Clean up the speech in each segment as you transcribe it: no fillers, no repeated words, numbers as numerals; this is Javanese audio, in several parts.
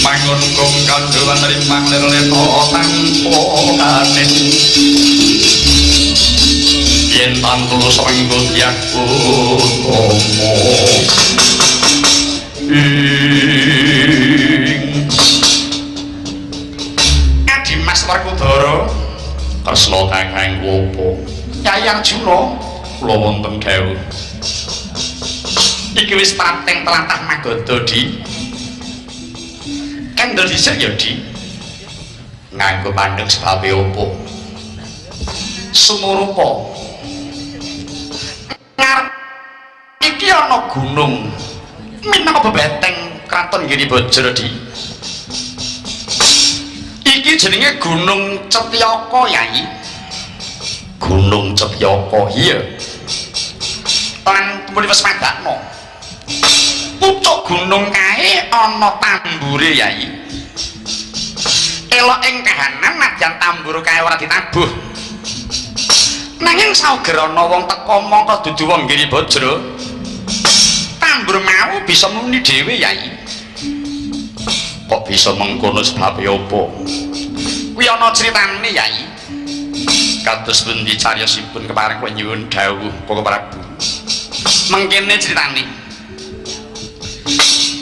mangun kung kanduan rimang lir-lirno tanpa kanin yen tantul senggut yaku tomo Adimas Werkudara Kresna kakang wopo Yayang Juna kula wonten dawuh iki wis pateng telatah Magoda di kendel dhisik ya di nganggo pandheng sebabe opo sumurupa ngarep iki ana gunung minangka bebeteng kraton Giribajra di iki jenenge Gunung Cetyaka Yai Gunung Cetyaka iya lan kemudian wis padakno pucuk gunung kae ana tambure Yai elok ing kahanan nadyan tambur kae ora ditabuh nanging sauger ana wong teka mangka dudu wong Giribajra tambur mau bisa muni dhewe Yai kok bisa mengkono sebabe apa kuwi ana critane Yai kados pundi cariyosipun kepareng kula nyuwun dawuh Koko Prabu mengkene critane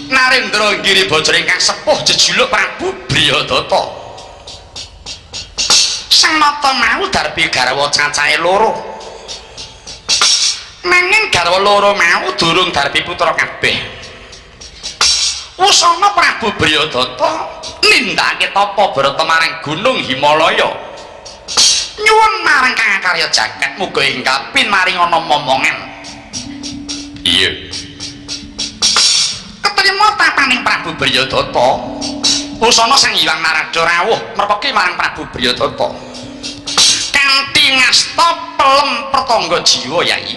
Narendra Giribajra ingkang sepuh jejuluk Prabu Briyadata sang nata mau darbi garwa cacahe loro nanging garwa loro mau durung darbi putra kabeh usana Prabu Briyadata nindakake tapa brata marang Gunung Himalaya nyuwun marang Kang Karya Jagat muga ing kapin maring ana momongan iya ketrima tapaning Prabu Briyadata usana Sang Hyang Narada rawuh merpeki marang Prabu Briyadata kanthi ngasta pelem pertangga jiwa Yai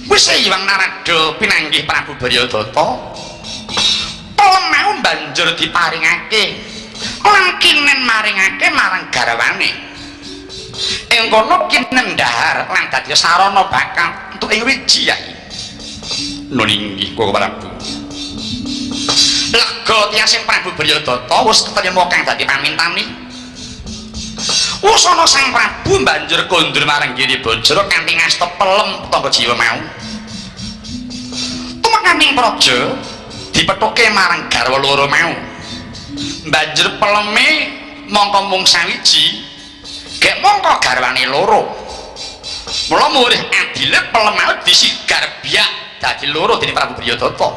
wis Hyang Narada pinanggih Prabu Briyadata pelem mau banjur diparingake lan kinen maringake marang garwane ing kono kinen ndahar lan dadi sarana bakal untuk ing wiji Yai nun inggih Koko Prabu lega tiyasing Prabu Briyadata wis ketrima kang dadi pamintani usana Sang Prabu banjur kondur marang Giribajra kanthi ngasta pelem tangga jiwa mau tumekaning praja dipethuke marang garwa loro mau banjur peleme mongko mung sawiji gek mongko garwane loro mula murih adile pelem mau disigar biak dadi loro dening Prabu Briyadata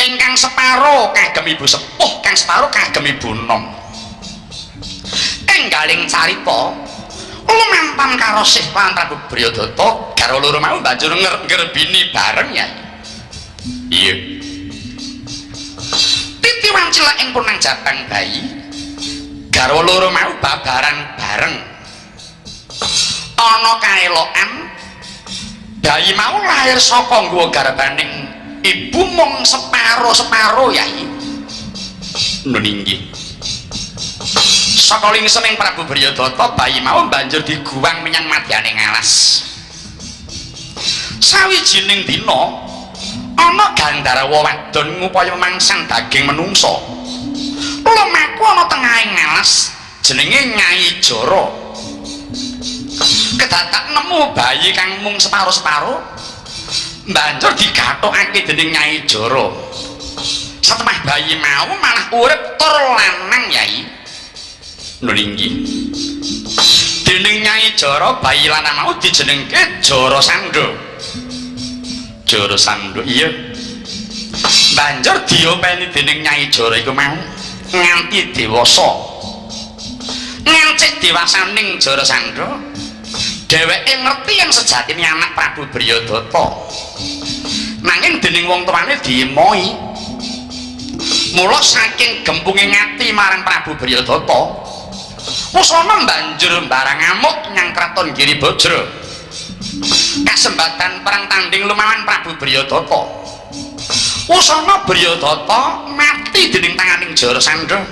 ingkang separo kagem ibu sepuh kang separo kagem ibu nom enggaling carita lumantan karo sih lan Prabu Briyadata garwa loro mau banjur ngerbini bareng ya iya titiwan cilak ing punang jabang bayi garwa loro mau babaran bareng ana kaelokan bayi mau lahir saka nggawa garbaning ibu mung separo Yai nun inggih saka lingsening Prabu Briyadata bayi mau banjur diguwang menyang madyaning alas sawijining dina ana Gandharwa wadon ngupaya mangsang daging menungsa lumaku ana tengahing alas jenenge Nyai Jara kedadak nemu bayi kang mung separo banjur digathukake dening Nyai Jara setemah bayi mau malah urip tur lanang Yai nun inggih dening Nyai Jara bayi lanang mau dijenengke Jarasandha Jarasandha iya banjur diopeni dening Nyai Jara iku mau nganti dewasa ngancik dewasaning Jarasandha dheweke ngerti yang sejatine anak Prabu Briyadata nanging dening wong tuane diemoi mula saking gempunge ngati marang Prabu Briyadata usana banjur mbarang amuk nyang kraton Giribajra kasembatan perang tanding lumawan Prabu Bryodata. Usana Bryodata mati dening tanganing Jarasandha.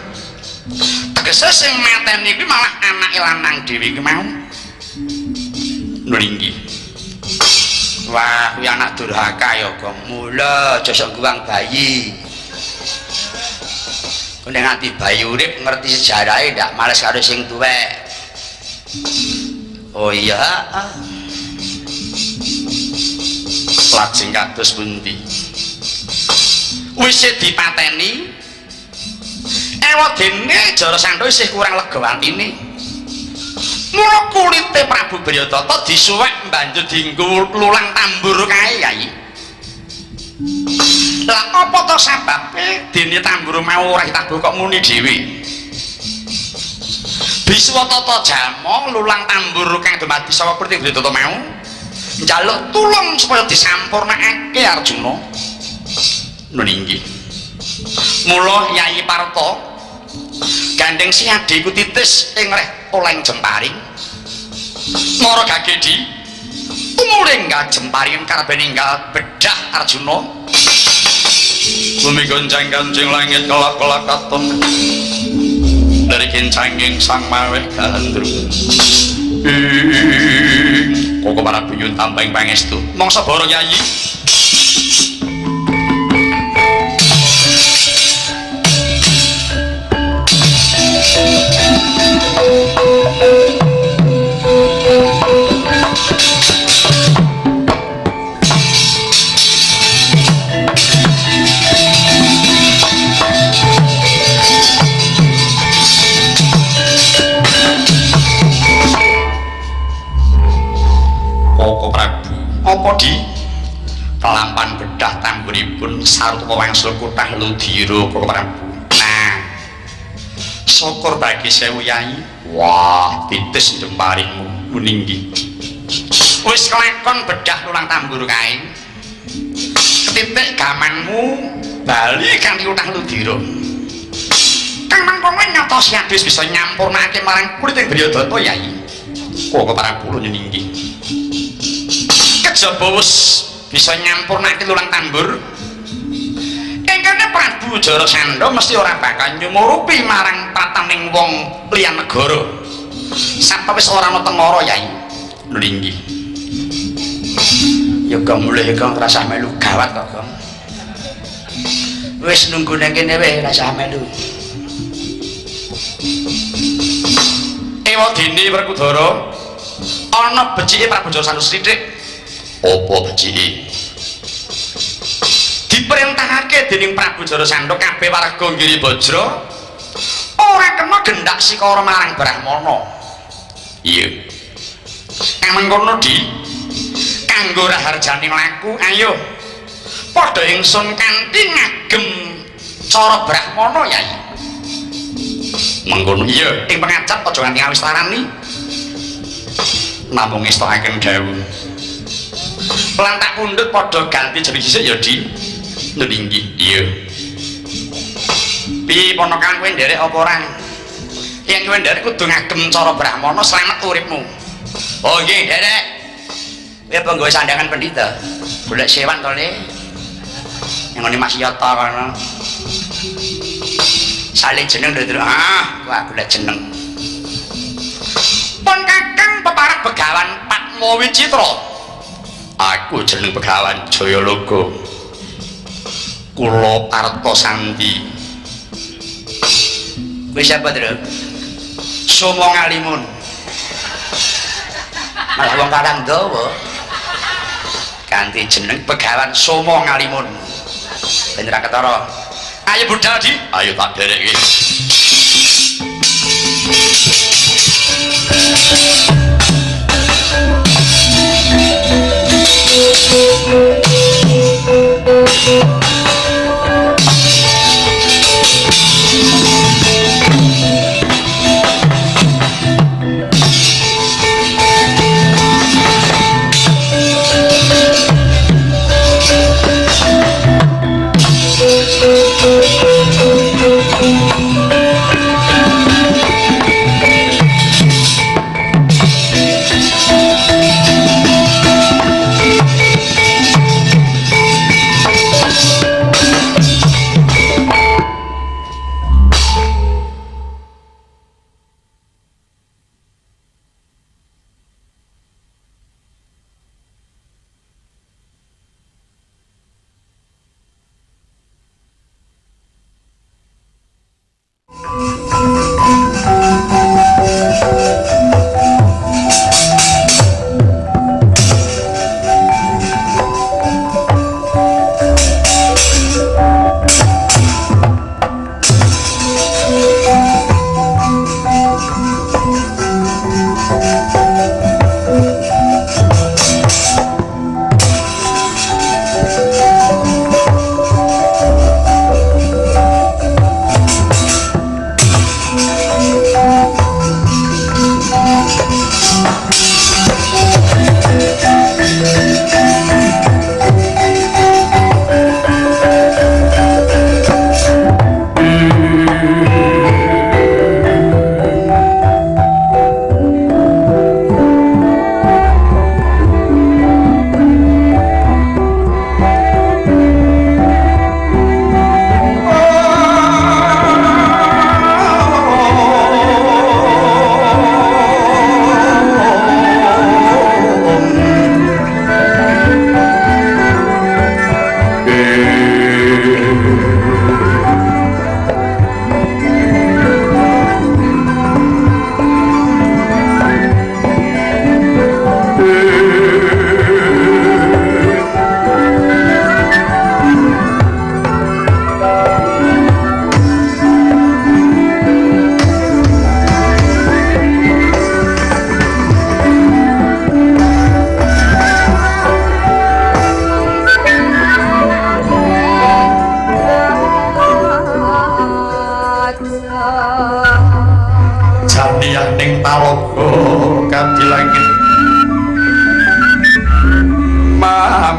Tegese sing mateni kuwi malah anake lanang dhewe kuwi mau. Nringgi. Wah, kuwi anak durhaka ya, Gong. Mula aja sok guwang bayi. Nek nganti bayi urip ngerti sejarahe ndak males karo sing tuwek. Oh iya. Lajeng kados pundi? Wis dipateni. Ewadene Jarasandha isih kurang lega atine. Mula kulite Prabu Bryodata disuwek banjur dienggo lulang tambur kae, Kyai. Lah apa to sababe dene tambur mau ora ditabuh kok muni dhewe? Biswatata Jama lulang tambur kang dumadi saka Kulite Bryodata mau njaluk tulung supaya disampurnakake Arjuna. Nuninggi. Mula Yayi Parta gandeng si adhiku titis ing reh oleng jemparing. Mara Gagedi umuring jemparing karepe ninggal bedah Arjuna. Bumi goncang kancing langit kelap-kelap katon dari kincanging sang maweh gandru. Koko para buyun tampeng pangestu mongso boro Yayi. Apa di kelampan bedah tamburipun sarta wangsul kutah ludira Koko Prabu. Nah, syukur bagi sewu Yayi. Wah, titis jemparingmu Nuninggi. Wis kelakon bedah lulang tambur kae. Ketitik gamanmu bali kanthi kutah ludira. Kang mangkono nyata siadis bisa nyampurnake marang Kulite Bryodata, Yayi. Koko Prabu Nuninggi. Kejaba wis bisa nyampurnake lulang tambur. Engkene Prabu Jarasandha mesti ora bakal nyumurupi marang tataning wong liyan negara. Sapawis ora ana tengara, Yayi. Nringgi. Ya Gong mulih Gong rasah melu gawat kok, Gong. Wis nunggu nang kene wae rasah melu. Ewadene Werkudara ana becike Prabu Jarasandha sithik. Apa becike? Diperintahake dening Prabu Jarasandha kabeh warga Giribajra ora kena gendak sikara marang Brahmana. Iya. Kang mengkono di kanggo raharjane laku, ayo padha ingsun kanthi ngagem cara Brahmana, Yayi. Mengkono iya, ing pengajap aja nganti awis larani. Namung estokaken dawuh. Lan tak pundhut padha ganti jeneng sisik ya di Nuninggi. Iya. Piye ponakan kowe nderek apa ora? Yen kowe nderek kudu ngagem cara Brahmana slamet uripmu. Oh nggih, nderek. Kowe apa nggawe sandangan pendhita? Golek sewan to, Le? Yang ngene Mas Yata kono. Saleh jeneng lho, ah, wah golek jeneng. Pun Kakang peparak Begawan Patma Wicitra. Aku jeneng Begawan Jayaloka. Kula Parta Sandi. Kowe sapa, Tru? Somo Ngalimun. Malah wong Karang Dawa. Kanthi jeneng Begawan Somo Ngalimun. Ben ra ketara. Ayo budal di. Ayo tak dereke.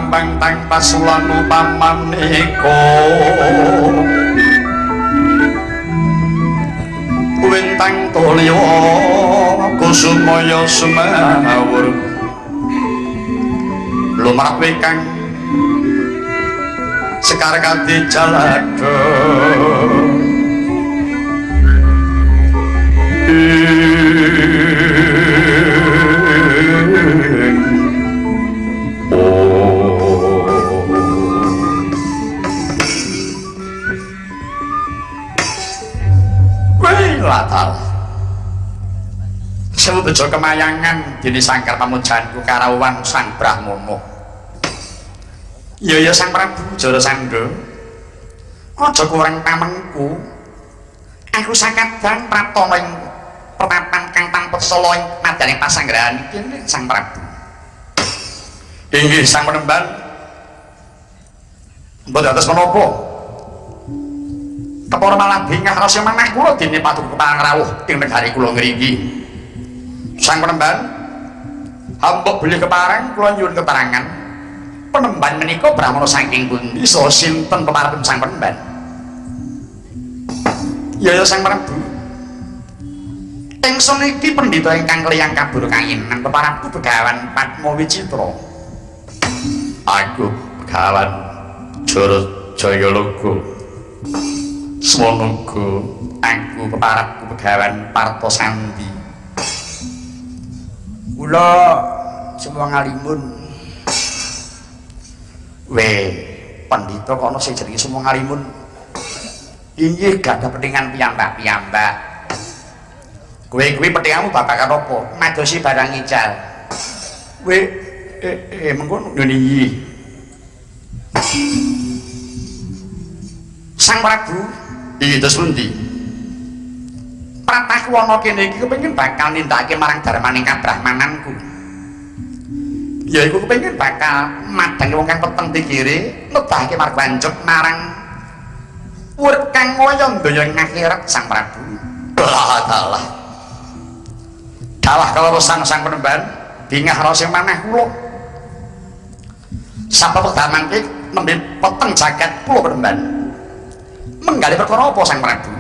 pambang tang pasulan upamaneka wintang tulya kusumaya sumawur lumrah wekang sekar kanthi jalada latar sewu bejo kemayangan dene sangkar pamujanku karawan sang Brahmana ya sang Prabu Jarasandha aja kurang pamenku aku sakadang pratana ing pertapan kang tanpa sala ing madaning pasanggrahan iki sang Prabu inggih sang Panembahan mboten atus menapa kepara malah bingah rasa manah kula dene paduka pangrawuh ing negari kula ngriki sang Panembahan hamba bilih kepareng kula nyuwun keterangan Panembahan menika Brahmana saking pundi saha sinten pemarepipun sang Panembahan ya sang Prabu ingsun iki pendhita ingkang kliyang kabur kanginan peparapku Begawan Padma Wicitra aku Begawan Jayalaga Swanaka aku peparapku Begawan Partasandi kula semua ngalimun pendhita kok ana sing jenenge semua ngalimun inggih gadah pentingan piyambak-piyambak kowe kuwi pentinganmu babagan apa madosi barang ical mengko ngene sang Prabu iki terus pundi pratahku ana kene iki kepengin bakal nindakake marang darmaning kabrahmananku ya iku kepengin bakal madangi wong kang peteng pikire nebahake margwanjuk marang urip kang kaya ndaya ing akhirat sang Prabu dalah kelorosan sang Panembahan bingah rasa manah kula sapa pedaman iki nembe peteng jagat kula Panembahan menggali perkara apa sang Prabu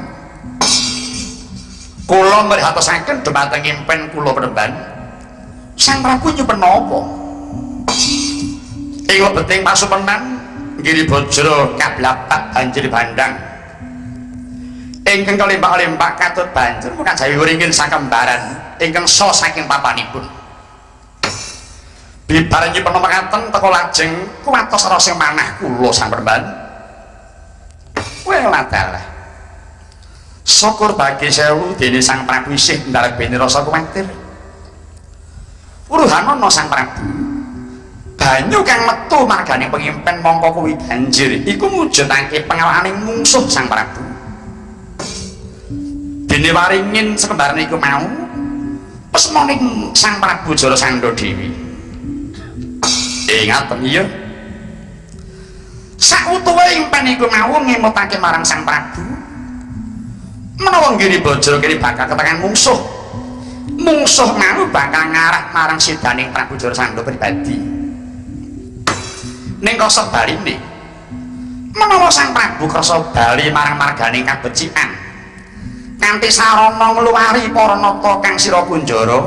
kula mrihatosaken dhumateng impen kula Panembahan sang Prabu nyupen apa ing lebeting pasumenan Giri Bajra kablapak banjir bandang ingkang kalimpak-limpak katut banjur mukan jawi wringin sakembaran ingkang so saking papanipun bibar nyupen mekaten teka lajeng kuwatos rasa manah kula sang Panembahan ladalah syukur bagi sewu dene sang Prabu isih ndarbeni rasa kuwatir uruhan ana sang Prabu banyu kang metu margane pengimpen mongko kuwi banjir iku mujudake pengalahaning mungsuh sang Prabu dene waringin sekembaran iku mau pesmoning sang Prabu Jarasandha dewi ngaten iya sautuwe impen iku mau ngemutake marang sang Prabu menawa Giri Bajra kene bakal ketekan mungsuh mau bakal ngarah marang sidaning Prabu Jarasandha pribadi ning krasa baline menawa sang Prabu krasa bali marang marganing kabecikan kanthi sarana ngluwari para nata kang sira kunjara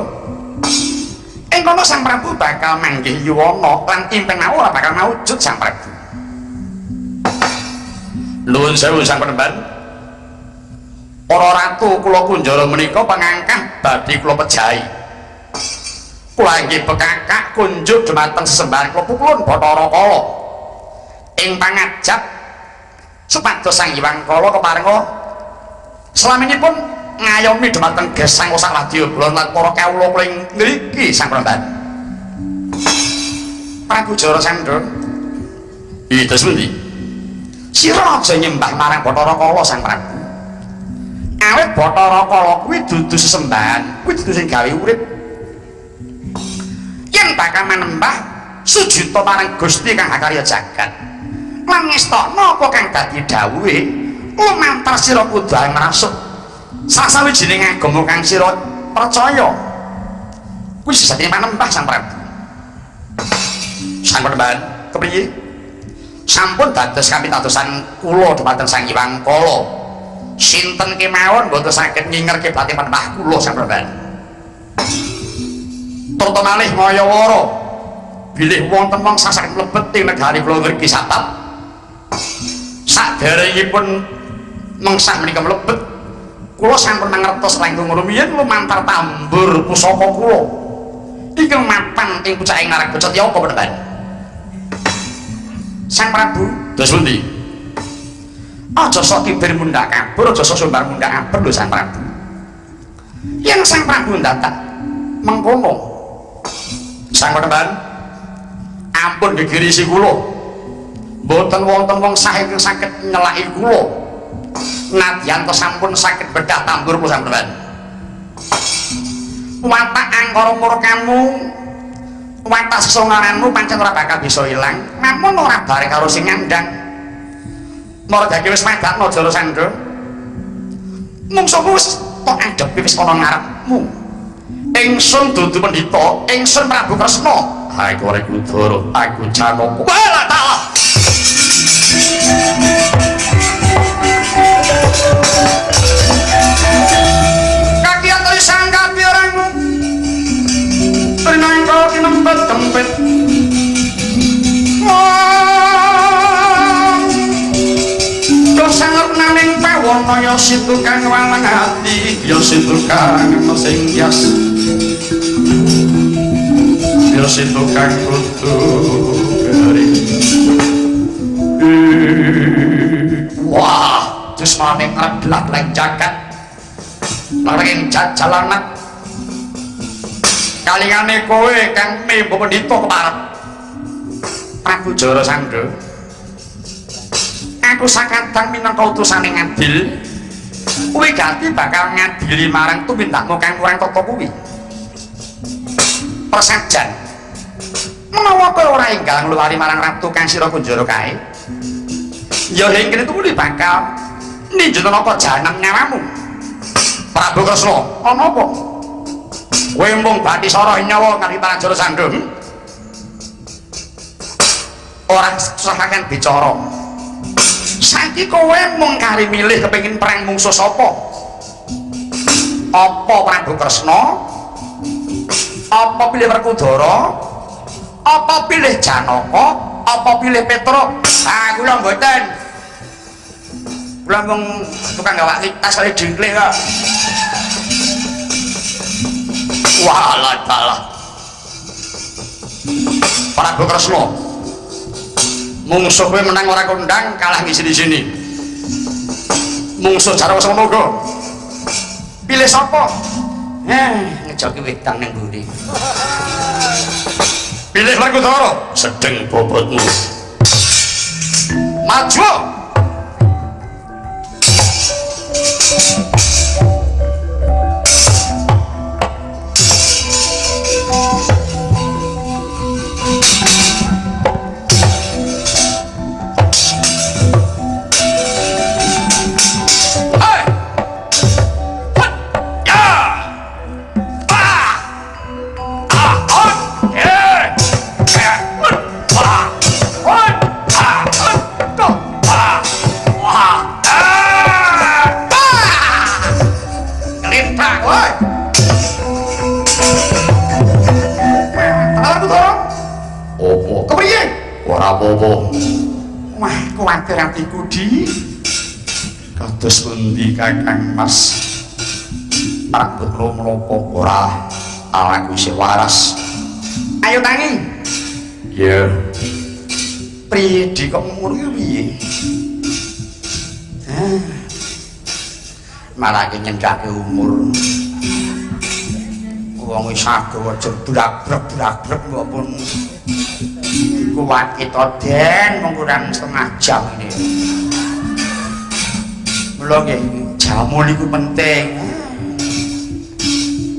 ing kono sang Prabu bakal manggih yuwana lan impen mau ora bakal maujud sang Prabu nuwun sewu sang Panembahan para ratu kula kunjara menika pangangkah badhe kula pejahi kula inggih bekakak kunjuk dhumateng sesembahan kula pukulun Bathara Kala ing pangajap supados Sang Hyang Kala keparenga salaminipun ngayomi dhumateng gesang sak wadyabala lan para kawula kula ing ngriki sang Panembahan Prabu Jarasandha iki terus pundi sira aja nyembah marang Bathara Kala sang Prabu awit Bathara Kala kuwi dudu sesembahan kuwi dudu sing gawe urip yen bakal manembah sujuta marang Gusti kang hakarya jagat lan ngestokno apa kang dadi dawuhe lumantar sira kudu ngrasuk sasawijining agama kang sira percaya kuwi sesatine manembah sang Prabu sang Panembahan kepriye sampun dados kapitadosan kula dhumateng Sang Hyang Kala sinten kemawon boten saged ngingerke bathe panembah kula sampeyan turut malih ngayawara bilih wonten mangsa saged mlebet ing negari kula ngriki satap saderengipun mangsa menika mlebet kula sampun mangertos langkung rumiyin lumantar tambur pusaka kula ingkang mapan ing pucaking narak bocah Tyaka peneban Sang Prabu dos pundi aja sok tibir mundhak kabur aja sok sumbar mundhak abur lho Sang Prabu yen Sang Prabu ndatak mengkono Sang peneban ampun gegirisi kula mboten wonten wong sah ingkang saged nyelaki kula nadyan to sampun saged bedah tambur kula Sang peneban watak angkara murkamu watak sesongananmu pancen ora bakal bisa ilang namun ora bareng karo sing ngandhang marga wis medakno Jara Sandha mungsuhmu wis tok adhepi wis ana ngarepmu ingsun dudu pendhita ingsun Prabu Kresna aku arek Udara aku Janaka wala ta'ala kakian tulisan kapirangmu pernah kau kinempet tempet kau sangat naning pawono ya situ kang walang hati ya situ kang mesing yas ya situ kang kutu garing wah terus maning adlat leng jagat lareng jajalanak kalingane kowe kang mimbu pendhita keparep Prabu Jara Sandha aku sakadang minangka utusane ngadil kowe ganti bakal ngadili marang tumindakmu kang kurang tata kuwi persajan menawa kowe ora enggal ngluwari marang ratu kang sira kunjara kae ya ing kene tuli bakal ninjut napa jahanam nyawamu Prabu Kresna ana apa kowe mung bathi sara nyawa kali marang Jara Sandha ora sahaken bicara saiki kowe mung kari milih kepengin perang mungsuh sapa apa Prabu Kresna apa pilih Werkudara apa pilih Janaka apa pilih Petra kula mboten kula mung tukang gawak tas kali jengkle kok walah dalah Prabu Kresna mungsuh kowe menang ora kondang kalah ngisi di sini mungsuh Jarawa Sangga pilih sapa ngejoki wedang ning mburi pilih Werkudara sedeng bobotmu maju apa-apa wah kuwatir atiku di kados pundi Kakang Mas Prabu Mlopo ora aku isih waras ayo tangi ya priye di kok umur ki piye marake nyendake umur wong wis saged aja brak-brak mbok pun kuat kita den mung kurang setengah jam ini mula nggih jamu niku penting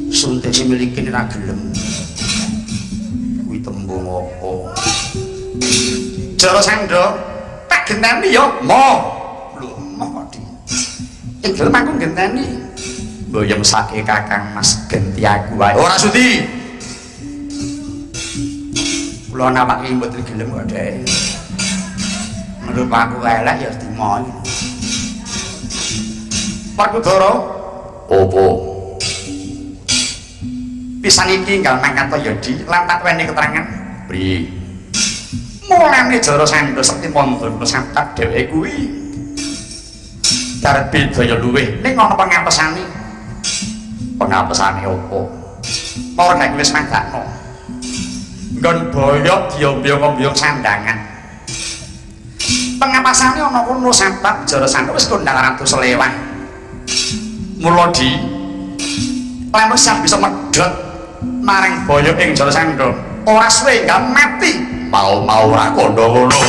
suntik sing miliki ora gelem kuwi tembung apa Jara Sandha tak genteni ya moh lho moh di ing gelem aku genteni mboyem sake Kakang Mas genti aku wae ora sudi Kula napake mboten gelem kok Dek. Menurut aku elek ya dimoy. Pakudara, opo? Pisan iki enggal mangkat Yadi lan tak weni keterangan. Priye? Mulane Jara Sandha Sekti Pandana sampat dheweke kuwi. Darep beda luwih ning ana pengapesane. Pengapesane opo? Ora gak wis mangkakno. Nggon boyok diombyong-ombyong sandangan. Pengapesane ana kono sampat Jara Sandha wis kondang ratu selewah. Mula di lamun sak bisa medhot marang boyok ing Jara Sandha. Ora suwe gak mati. Mau-mau ora kondo ngono.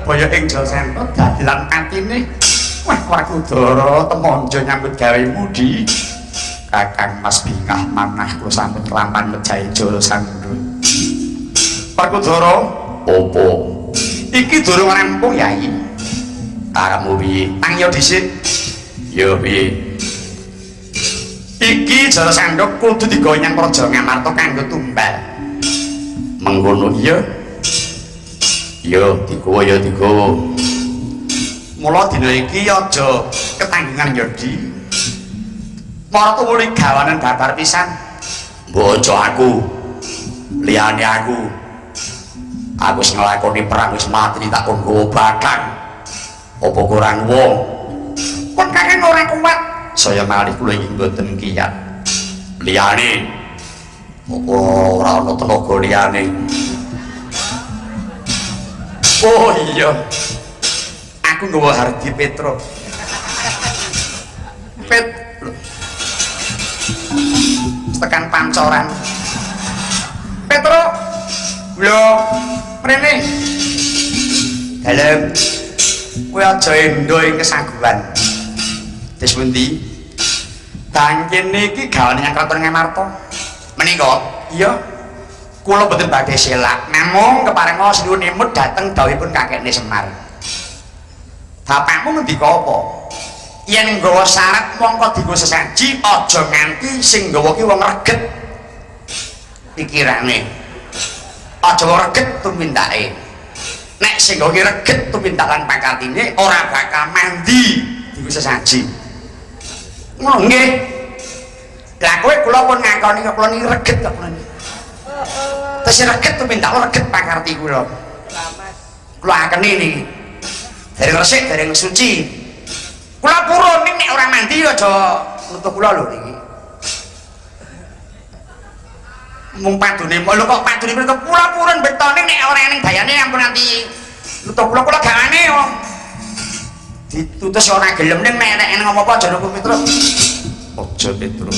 Boyo ing Jara Sandha dadelan atine. Wah, Pakudara temonjo nyambut gawe mudi. Kakang Mas Bingah manah kula sampun kelampan mejahi Jara Sandha. Pakudara, opo? Iki durung rampung Yai. Karepmu piye? Tang yo dhisik. Yo piye? Iki Jara Sandha kudu digawe nyang Praja Ngamarta kanggo tumbal. Mengkono iya. Yo digowo ya digowo. Mula dina iki aja ketanggungan Yadi. Para tumuli gawanen babar pisan. Mbok aja aku. Liyane aku. Aku wis nglakoni perang wis mati tak kon nggawa bathang. Apa kurang wong? Kon kakek ora kuat. Saya malih kula iki mboten kiyat. Liyane apa ora ana tenaga liyane. Oh iya, aku nggawa Hardi Petro. Tekan pancoran. Petro, lho, mrene. Dalem, kowe aja endo ing kesaguhan. Wis pundi? Tangkene iki gawane nyang Kraton Ngamarta. Menika? Iya. Kula boten badhe selak, namung keparenga sinuwun imut dhateng dawuhipun kakekne Semar. Bapakmu ngendika apa? Yen nggawa syarat mongko dienggo sesaji, aja nganti sing nggawa ki wong reget. Pikirane. Aja wong reget tumindake. Nek sing nggawa ki reget tumindakan pangkatine ora bakal mandi dienggo sesaji. Ngono nggih. Lah kowe kula pun ngakoni kula niki reget kok kula niki. Terus reget tuh minta reget pakarti kula. Kula akeni niki. Dari resik, dari suci. Kula purun ning nek ora mandi aja nutuh kula lho niki. Mung padune lho kok padune mriko kula purun betone nek ora ning bayane ampun nanti nutuh kula gawane yo. Ditutus ora gelem ning nek ngomong apa aja nutuh Petro. Aja Petro.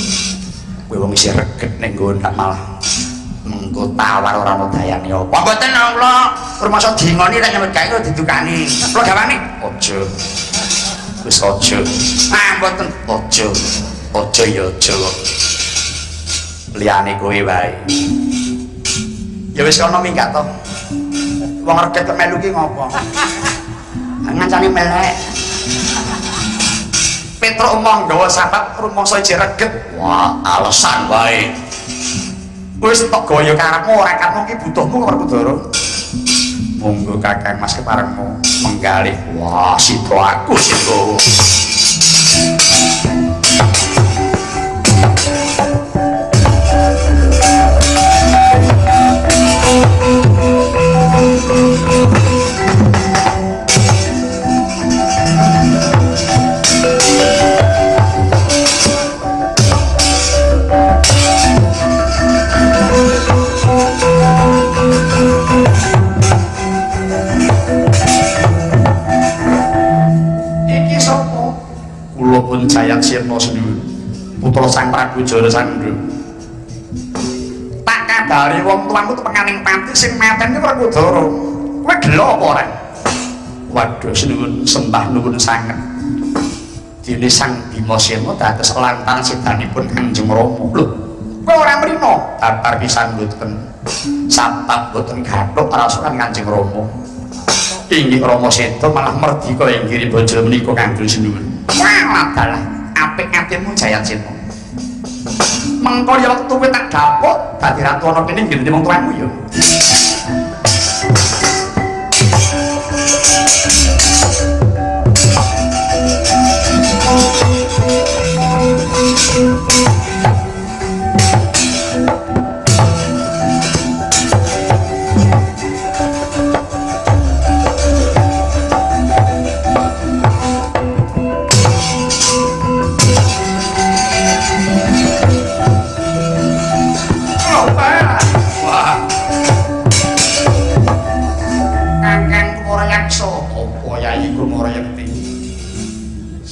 Kowe wong isih reget ning nggon tak malah mengko tawar ora ana dayane apa. Mboten kula rumangsa dingoni nek nyambut gawe didukani. Kula gawane aja. Wis aja. Ah mboten aja. Aja ya aja. Liyane kowe wae. Ya wis ana minggat to. Wong reget kok melu ki ngopo? Ngancani melek. Petro omong gawa sahabat rumangsa iki reget. Wah, alasan wae. Wis tok gaya karepmu ora karepmu ki butuhmu karo Pakudara. Monggo Kakang Mas keparengmu menggalih. Wah, sida aku sida. Prabu Jarasandha. Tak kabari wong tuamu tepenganing pati sing mateni Werkudara. Kowe gelo apa ora? Waduh sinuwun sembah nuwun sanget. Dene Sang Bimasena dados lantang sedanipun Kanjeng Rama. Lho, kowe ora mrina datar pisan mboten. Sapap mboten gathuk rasukan Kanjeng Rama. Inggih Rama Seda malah merdika inggih bojo menika kangge sinuwun. Wah, dalah apik atimu Jayasena. Mengko ya wektu kowe tak dapuk dadi ratu ana kene nggih wong tuamu ya.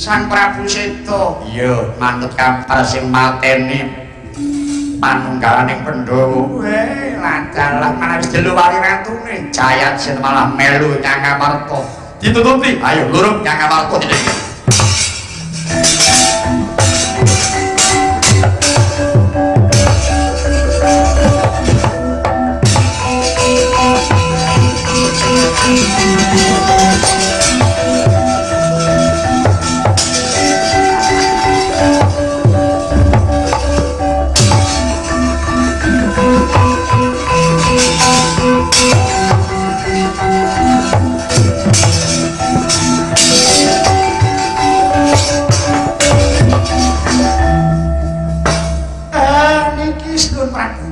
Sang Prabu Seda iya manut kabar sing mateni panunggalaning Pandhawa. Lancalah malah wis jelu wali ratune Jayasena malah melu Nyang Amarta. Ditututi ayo lurung Nyang Amarta iki.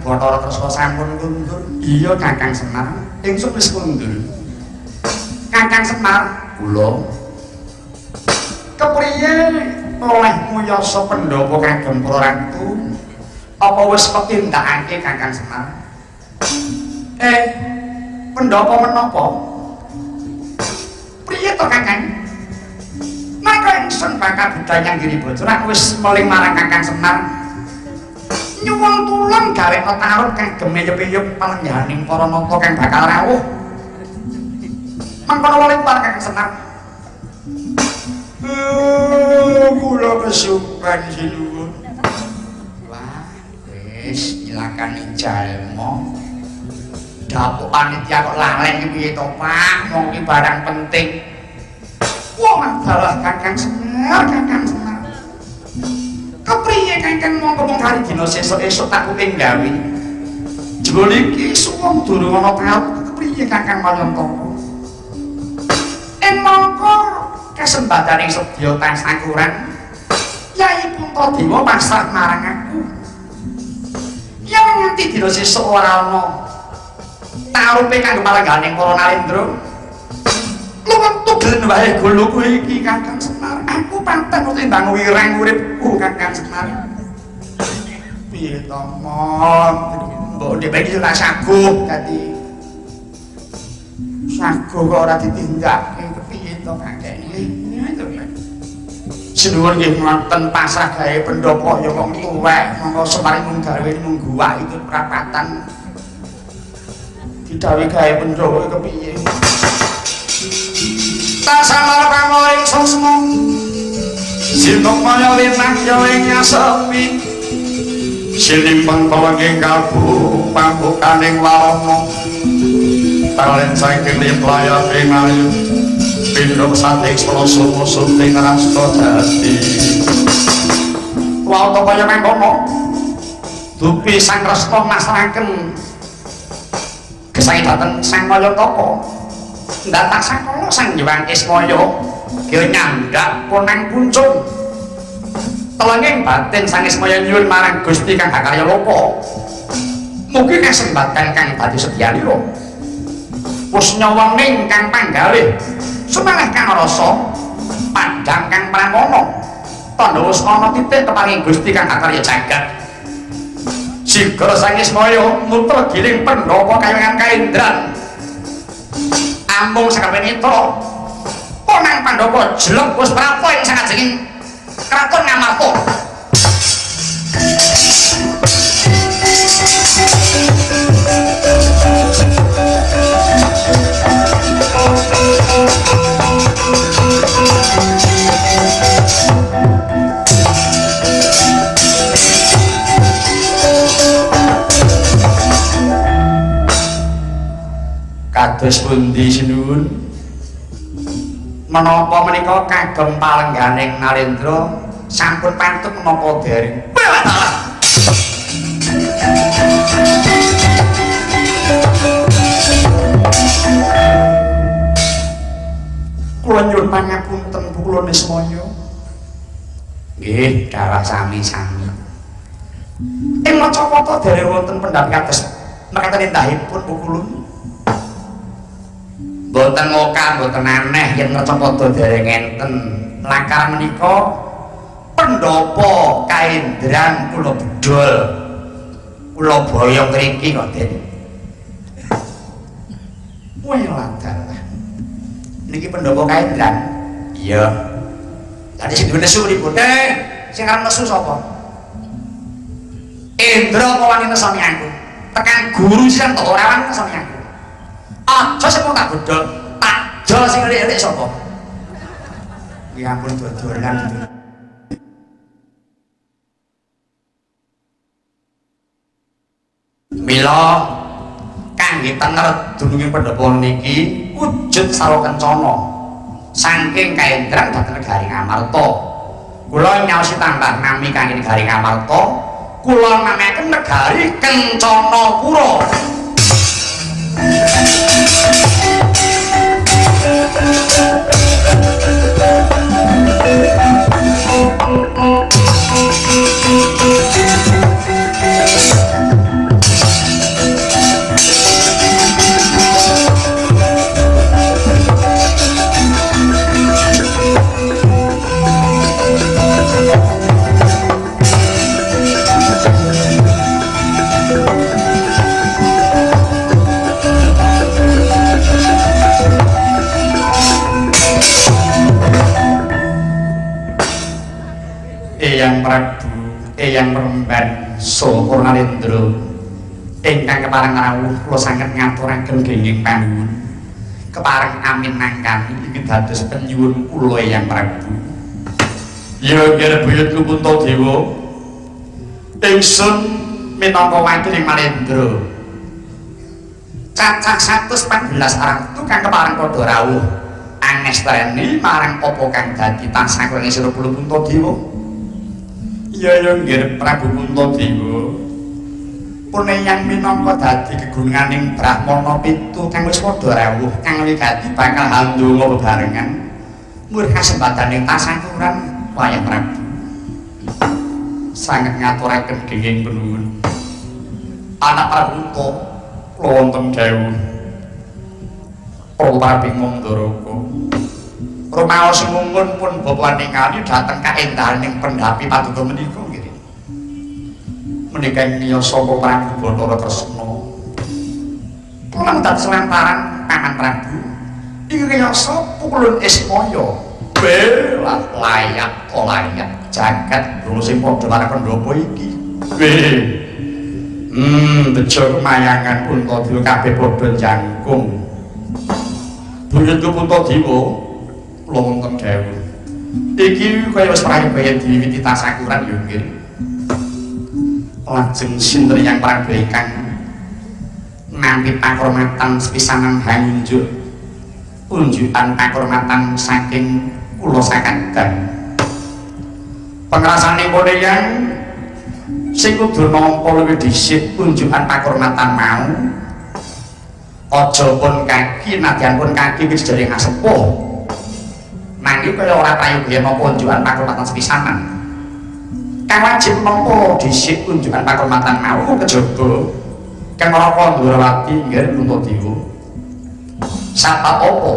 Bathara Kresna sampun kundur. Iya Kakang Semar, ingsun wis kundur. Kakang Semar, kula kepriye oleh nguyasa Pandhawa kagem para ratu? Apa wis petindakake Kakang Semar? Pandhawa menapa? Priye to Kakang? Maka ingsun bakal budayang Giribajra nek wis meling marang Kakang Semar. Nyuwun tulung gawe tarung kagem nyepiyup palengganing para nata kang bakal rawuh. Mangkono wali marang Kakang Semar. Kula kesupen sinuwun. Wah, wis ilakane jalma. Dapuk panitia kok lalen iki piye to, Pak? Mung iki barang penting. Wong adalah Kakang Semar, Kakang Semar. Kepriye Kakang mongko mung hari dina sesuk-esuk tak kuping gawe. Jebul iki suwung durung ana taun kepriye Kakang Mayantara. Mongko kesempatan yang sedya tasakuran Yai Puntadewa pasrah marang aku. Yen nganti dina sesuk ora ana tarupe kanggo palengganing para Narendra. Luwung gelem wae guluku iki Kakang Semar. Aku panten timbang wirang uripku Kakang Semar. Piye to, Mon? Mbok ndek iki ora saguh dadi. Saguh kok ora ditindakake kepiye to Kakang iki? Sinuwun nggih wonten pasrah gawe pendhapa ya wong tuwek, monggo Semar mung gawe mung guwak iki prapatan. Didhawuhi gawe pendhapa kepiye? Tasamar pamoring sosmo sinok maya winah ya ing nyasepi sinimpang pawenging kalbu pambukaning warana talen saking limplaya ing ayu pindhok sating sloso suting rasta dadi wae kaya mangkono dupi Sang Rasta masrahaken gesang dhateng Sang Mayantaka ndatah sakala Sang Hyang Ismaya kira nyandak ponang puncung telenging batin Sang Ismaya nyuwun marang Gusti kang karya loka mugi kesempatan kang dadi sedyalira wis nyawening kang panggalih sumaneh kang rasa pandang kang pramana tandha wis ana titik keparing Gusti kang karya jagat sigra Sang Ismaya muter giling Pandhawa kayangan kaendran ambung sakapenita ponang Pandhawa jelek wis prapo ing sakajenging kraton Ngamarta. Kados pundi sinuwun? Menapa menika kagem palengganing Narendra sampun pantun menapa dereng? Kula nyuwun pangapunten kula Nismaya. Nggih, dawuh sami-sami. Ing Macapada dereng wonten pendhapi kados mekaten endahipun pukulun. Mboten ngokah, mboten aneh yen Macapada dereng enten. Langkah menika pendhapa kaendran kula bedol. Kula boyong mriki kok, Den. Weladal. Niki pendhapa kaendran. Iya. Tadi sing duwe nesu pripun? Sing arep nesu sapa? Indra apa wani nesoni aku? Tekan guru sing tok ora wani nesoni aku. Aja sing tak bodho, tak jol sing elik-elik sapa? Ya ampun dodolan gitu. Mila kangge tenger dununging pendhapa niki wujud sarwa kencana saking kaendran dhateng negari Ngamarta. Kula nyaosi tambah nami kangge negari Ngamarta, kula namaken negari Kencanapura. Eyang Prabu, Eyang Remban, Saha Purnarendra ingkang kepareng rawuh kula saged ngaturaken genging panuwun kepareng amin nangkani iki dados penyuwun kula Eyang Prabu. Ya nggih buyut Puntadewa, ingsun minangka wakiling Malendra cacah 114 arang tukang kepareng padha rawuh angestreni marang apa kang dadi tansah kula sira kula Puntadewa. Ya nggih Prabu Puntadewa, puneyang minangka dadi gegununganing Brahmana pitu kang wis padha rawuh kang wigati bakal handonga bebarengan murih kasembadaning tasangkuran wayah Prabu. Sanget ngaturaken genging penuwun. Anak Prabu kula wonten dawuh Prabu Mandaraka. Rumaos mungun pun bapa ningali dhateng kaendahaning pendhapi paduka menika nggih. Menika niyasa Prabu Bathara Tresna. Kula dados lantaran Paman Prabu. Iki niyasa pukulun Ismaya. Belah layak jagat lho sing padha karo pendhapa iki. Bejo kemayangan Puntadewa kabeh padha jangkung. Buyut Puntadewa kula wonten dawuh. Iki kaya wis prayaya diwiwiti tasakuran ya nggih. Lajeng sinten yang Prabu ingkang nampi pakurmatan sepisanan hanjur unjukan pakurmatan saking kula sakadang. Pengrasane yang sing kudu nampa luwih dhisik unjukan pakurmatan mau. Aja pun kaki nadyan pun kaki wis dereng asepuh. Nanging kaya ora prayoga napa unjukan pakurmatan sepisanan. Kang wajib nampa dhisik unjukan pakurmatan mau kejaba Kang Raka-Ndwarawati nggih Puntadewa. Sapa apa?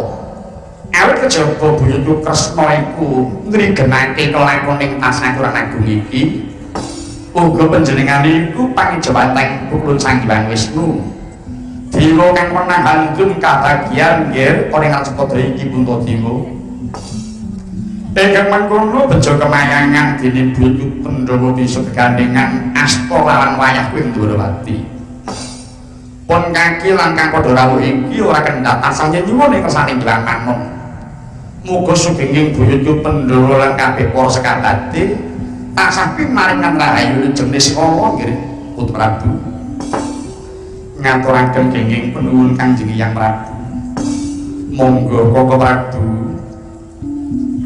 Awit kejaba Buyut Kresna iku ngrigenake kelakoning tasangkuran agung iki. Uga panjenengane iku pangijawanteng pukulun Sang Hyang Wisnu. Dewa kang menang handun kabagyan nggih ora ngacepada iki Puntadewa. Ingkang mangkono bejo kemayangan dene Buyut Pandhawa bisa gegandhengan asta lawan wayah kuwi Ndwarawati. Pun kaki langkang padha rawuh iki ora kendhat asale nyuwun ing kersane Hyang Panon. Muga sugenging Buyut Pandhawa lan kabeh para sekabate tansah pinaringan rahayu jenis kala nggih Putra Prabu. Ngaturaken kenging penuwun Kanjeng Hyang Prabu. Monggo Koko Prabu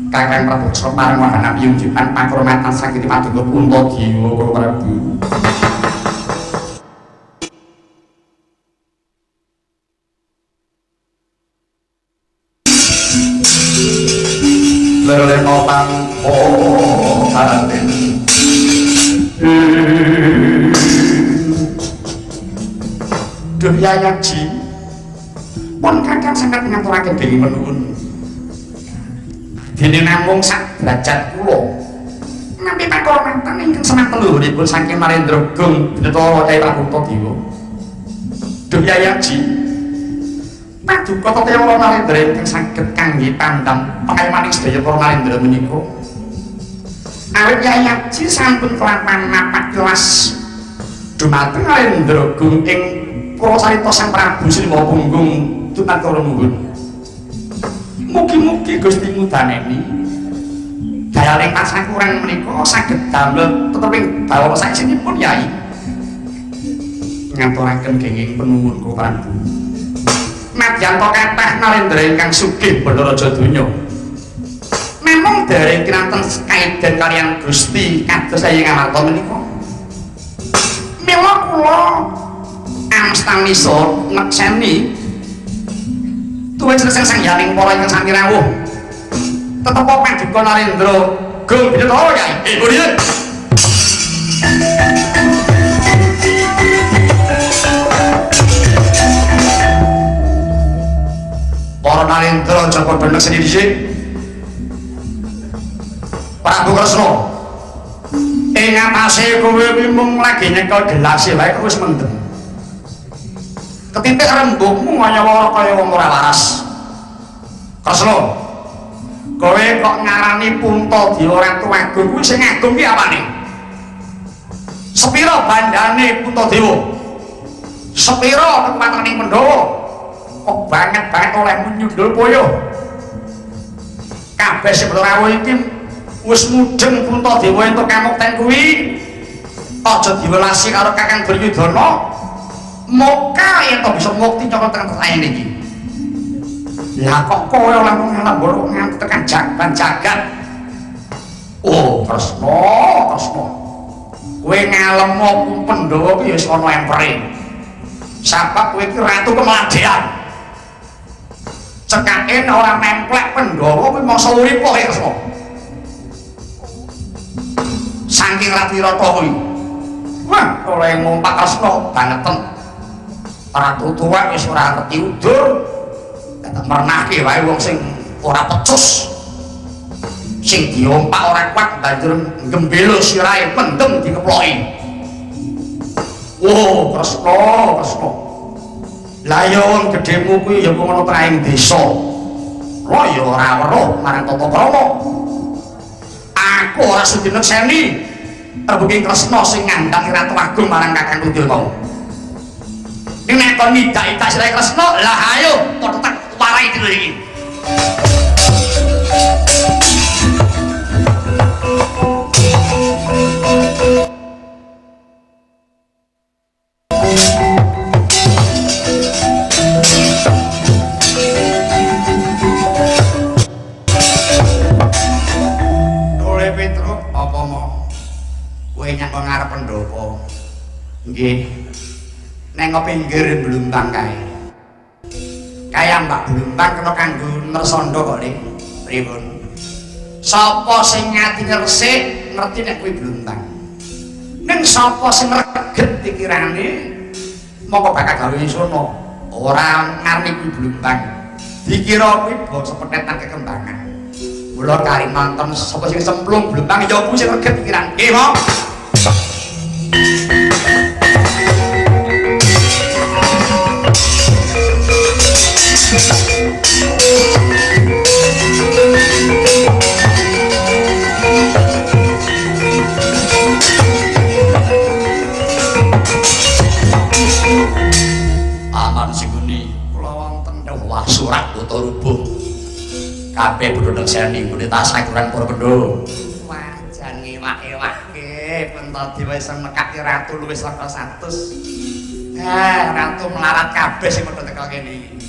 Kakang Prabu Soparang Wahana Piyung Jipan Pakromatan Sakiti Paduka Puntadewa Koko Prabu Leleno Pangko Haden Duh Yayaji pun kakang sangat ngaturaken dening menuwun dene namung sak derajat kula nampi pakormatan ingkang semanten luhuripun saking Narendra Gung Bathara Cai Prabu Puntadewa Duh Yayaji paduka Tata Narendra ingkang saged kangge pandang pangayomaning sedaya para Narendra menika awit Yayaji sampun kelapan napak kelas dumateng Narendra Gung ing para sarita Sang Prabu Sriwa Punggung Tunakara nuwun mugi-mugi Gusti ngudaneni dayaning tasakuran menika saged damel teteping bawah saesinipun Yai ngaturaken kenging penuwun Koko Prabu nadyan to kathah Narendra ingkang sugih Banaraja donya namung dereng kinanten kaedan kaliyan Gusti kados Yayi Ngamarta menika mila kula amstanisa nekseni tuwin sreseng sang yaning para ingkang sami rawuh tetep paduka Narendra Gung Bathara Yai Budhe para Narendra aja padha nekseni dhisik Prabu Kresna ing atase kowe kuwi mung lagi nyekel gelase wae kok wis mendem ketitik rembugmu kaya wong ora waras Kresna kowe kok ngarani Puntadewa Ratu Agung kuwi sing agung ki apane sepira bandane Puntadewa sepira tempaning Pandhawa kok banget oleh nyundul poyo kabeh sing rawuh iki wis mudeng Puntadewa entuk kamukten kuwi aja diwelasi karo Kakang Duryudana moka yen to bisa mukti cokot tekan pertanyaan iki lah kok kowe ora ngelambur nganti tekan jagat oh Kresna kowe ngalemo Pandhawa ki wis ana empere sabab kowe iki ratu kemladhean cekake ora nemplek Pandhawa kuwi masa urip kok Kresna saking Ratirata kuwi wah oleh ngompak Kresna baneten ratu tuwek wis ora ngerti udur kata mernake wae wong sing ora pecus sing diompak ora kuat banjur gembelo sirahe pendem dikeploki oh Kresna lah ya wong gedhemu kuwi ya ngono traing desa lho ya ora weruh marang tata krama aku ora sudi nekseni rebuking Kresna sing ngandhang Ratu Agung marang Kakang Duryudana nek kon nidak ita sirahe Kresna lah ayo padha tak warai dhewe iki Oleh Petruk apa mau kowe nyang ngarep pendopo nggih neng pinggir Blumbang kae kaya Mbak Blumbang kena kanggo nersandha kok ning pripun sapa sing ngati resik ngerti nek kuwi Blumbang ning sapa sing reget pikirane mongko bakal gawe sono ora ngarani kuwi Blumbang dikira kuwi bangsa petetan kekembangan kula kari nonton sapa sing semplung Blumbang ya kuwi sing reget pikiran nggih Mo aman siguni kula wonten wah surat buta rubuh kabeh bodho nekseni nggone tasakuran para pendho wajan ngewak-ewake Puntadewa wis nekake ratu luwih saka 100 ratu melarat kabeh sing padha teka kene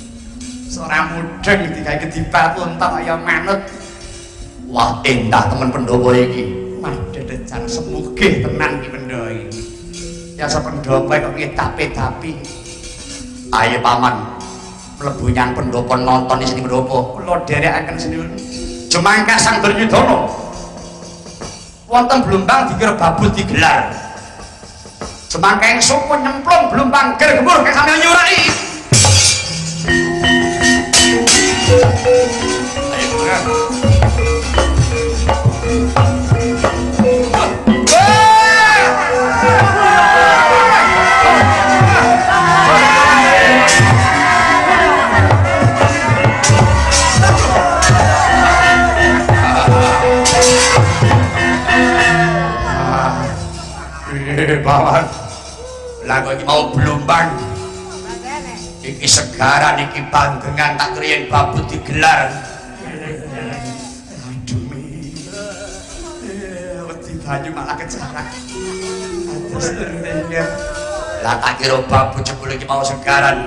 Ora mudeng digawe kedipat unta kaya manut. Wah, endah temen Pandhawa iki. Wah, dedejan semugih tenan iki Pandhawa iki. Ya sependhawa kok ngedap-edapi. Ayo paman, mlebu nyang pendopo nonton di sini pendopo. Kula dherekaken seniun. Jemangka Sang Duryudana. Wonten Blumbang dikira babut digelar. Jemangka ing suku nyemplung Blumbang gergemur kang sampeyan nyuraki. Ayo kan. Bawan lah kok iki mau Blumbang iki segaran iki bandengan tak kriyen babut digelar. Aduh wedi banyu malah kejarak lah tak kira babut jebul iki mau segaran.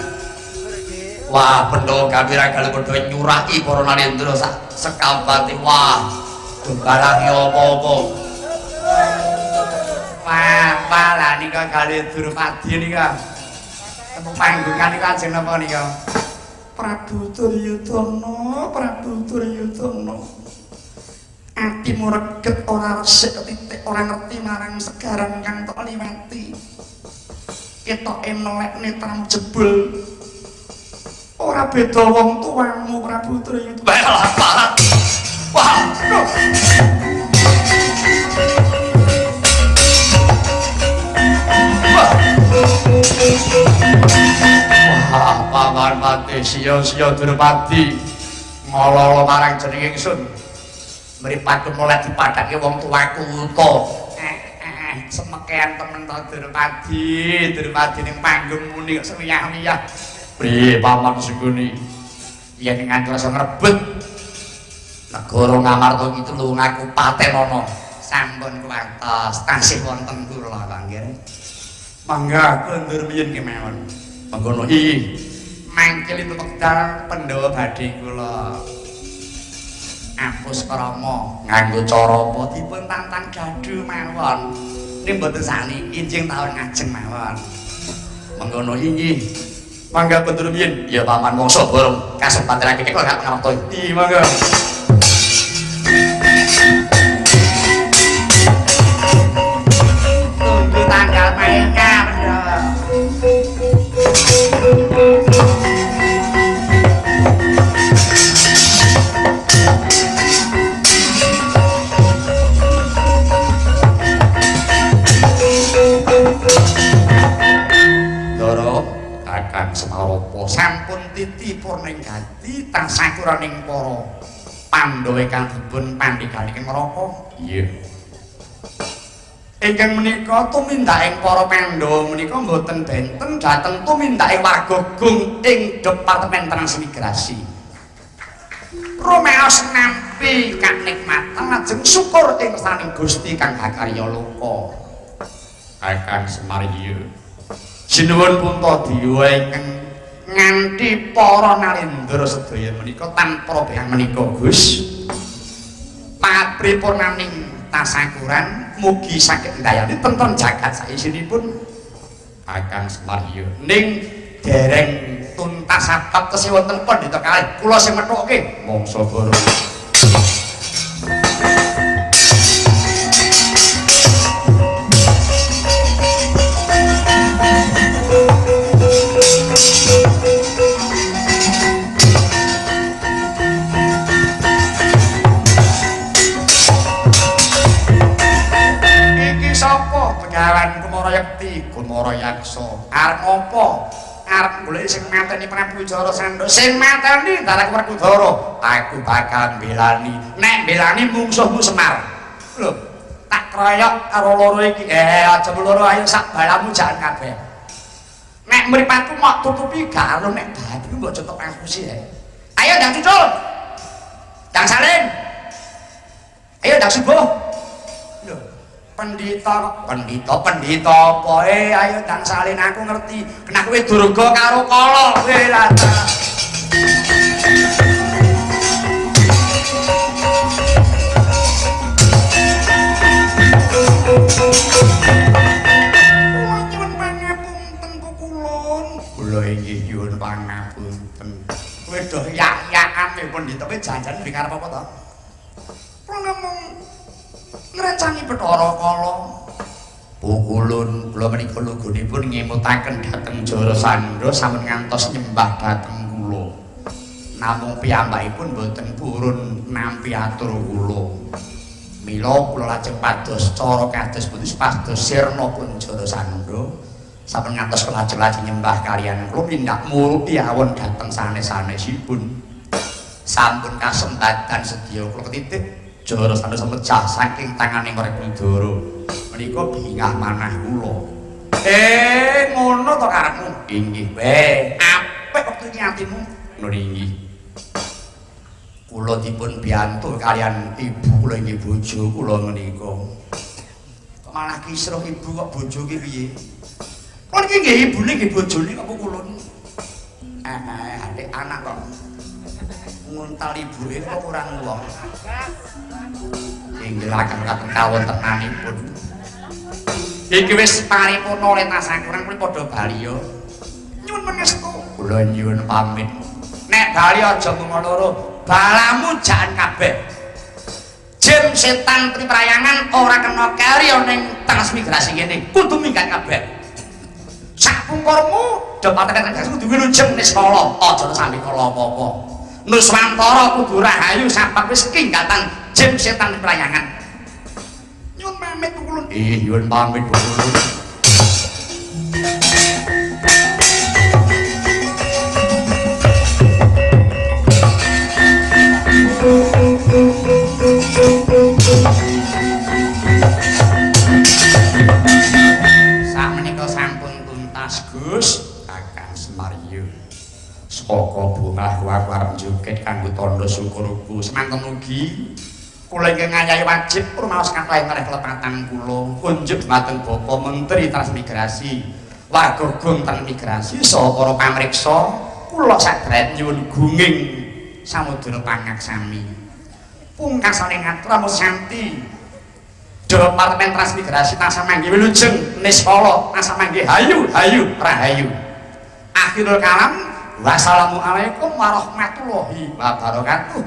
Wah Pandhawa Kawirang kalau padha nyuraki para narendra sak sekampate. Wah dombalangi apa-apa. Wah, lah nika kali Durmadi nika. Temu panggungan nika ajeng napa nika? Prabu Duryudana, Prabu Duryudana. Atimu reget ora resik titik ora ngerti marang segaran kang tok liwati. Ketoke melekne tram jebul. Ora beda wong tuamu Prabu Duryudana. Lah parah. Wah, wah, paman mati sia-sia Durmadi ngololo marang jeneng ingsun. Mripatku mulai dipadhake wong tuaku uta. Semekean temen to Durmadi ning panggung muni kok sewiyah-wiyah. Priye paman Suguni? Yen nganti rasa ngrebut negara Ngamarta iki lho ngaku patenana. Sampun kuwartos tasih wonten kula kanggih. Mangga kondur miyen kemawon. Mangkono iki mangkel itu wekdal Pandhawa badhe kula apus krama nganggo cara apa dipun tantang gadu mawon. Ning mboten saniki njing taun ngajeng mawon. Mangkono iki mangga kondur miyen ya paman mongso borong kasempatan iki kok gak ngerti. Iya mangga. Tunggu tanggal mainnya bener. Doro Kakang Semaropo sampun titipun ning gati tasakuraning para Pandhawa kang dipun pandhegani neraka. Iya. Ingkang menika tumindaking para Pandhawa menika mboten benten dhateng tumindaking warga Gung ing Departemen Transmigrasi. Romeos nampi kanikmatan lajeng syukur ing saning Gusti kang hakarya loka. Kakang Semarya jinuwun Puntadewa ingkang nganti para narendra sedaya menika tanpa behang menika Gus. Papripurnaning tasakuran mugi saged ndayani tentang jagat saisinipun. Kakang Semarya ning dereng tuntas sabab tesih wonten pandhita kalih kula sing methuke mongso boro. Begawan Kumarayekti, Kumarayaksa. Arep ngopo? Arep golek sing mateni Prabu Jara Sandha. Sing mateni Darak Werkudara. Aku bakal belani. Nek belani mungsuhmu Semar. Lho, tak kroyok karo loro iki. Aja loro ayo sak balamu jangan kabeh. Nek mripatku mok tutupi karo nek babi mbok cetok angkusi ae. Ayo ndang cucul. Ndang salin. Ayo ndang subuh. Pendhita apa ayo ndang salin aku ngerti. Kena kowe durga karo kala kowe lah. Kula inggih nyuwun pangapunten. Kowe do yak-yakan pun ditepe janjan mriki arep apa to? Kula namung ngrencani Bathara Kala. Pukulun kula menika lugunipun ngemutaken dhateng Jarasandha sampun ngantos nyembah dhateng kula. Namung piyambakipun boten purun nampi atur kula. Mila kula lajeng pados cara kados putus pados sirna pun Jarasandha sampun ngantos lajeng nyembah kaliyan kula pindah murupi awon dhateng sanes-sanesipun. Sampun kasembadan sedya kula ketitik Jarasandha semecah saking tangane Werkudara. Menika bingah manah kula. Ngono to karepmu? Inggih, apik wektu iki atimu. Ngono inggih. Kula dipun biyantu kalian ibu kula inggih bojo kula menika. Kok malah kisruh ibu kok bojo ki piye? Kok iki nggih ibune nggih bojone kok kula. Adik anak kok nguntal ibuke kok kurang wong. Inggelaken katen kawontenanipun. Iki wis paripurna lentasaken kurang kuwi padha bali yo. Nyuwun pangestu. Kula nyuwun pamit. Nek bali aja ngomong loro, balamu jan kabeh. Jin setan priprayangan ora kena kari ning transmigrasi kene. Kudu minggat kabeh. Sak pungkurmu dapatake transmigrasi kudu wilujeng Niskala, aja sampe kala apa-apa. Nuswantara kudu rahayu sabab wis kinggatan jin setan priprayangan. Nyuwun pamit kula. Nyuwun pamit kula. Sakmenika sampun tuntas Gus Kakang Semaryo. Saka bungah kuwi arep joget kanggo tandha syukurku. Semanten ugi kula ingkang ngayahi wajib rumaos kathah marang kelepatan kula. Kunjuk dumateng Bapak Menteri Transmigrasi, Warga Transmigrasi saha para pamriksa, kula sadherek nyuwun gunging samudra pangaksami. Pungkasane ngatur Santi Departemen Transmigrasi tansah mangke wilujeng Niskala, tansah mangke hayu rahayu. Akhirul kalam, wassalamualaikum warahmatullahi wabarakatuh.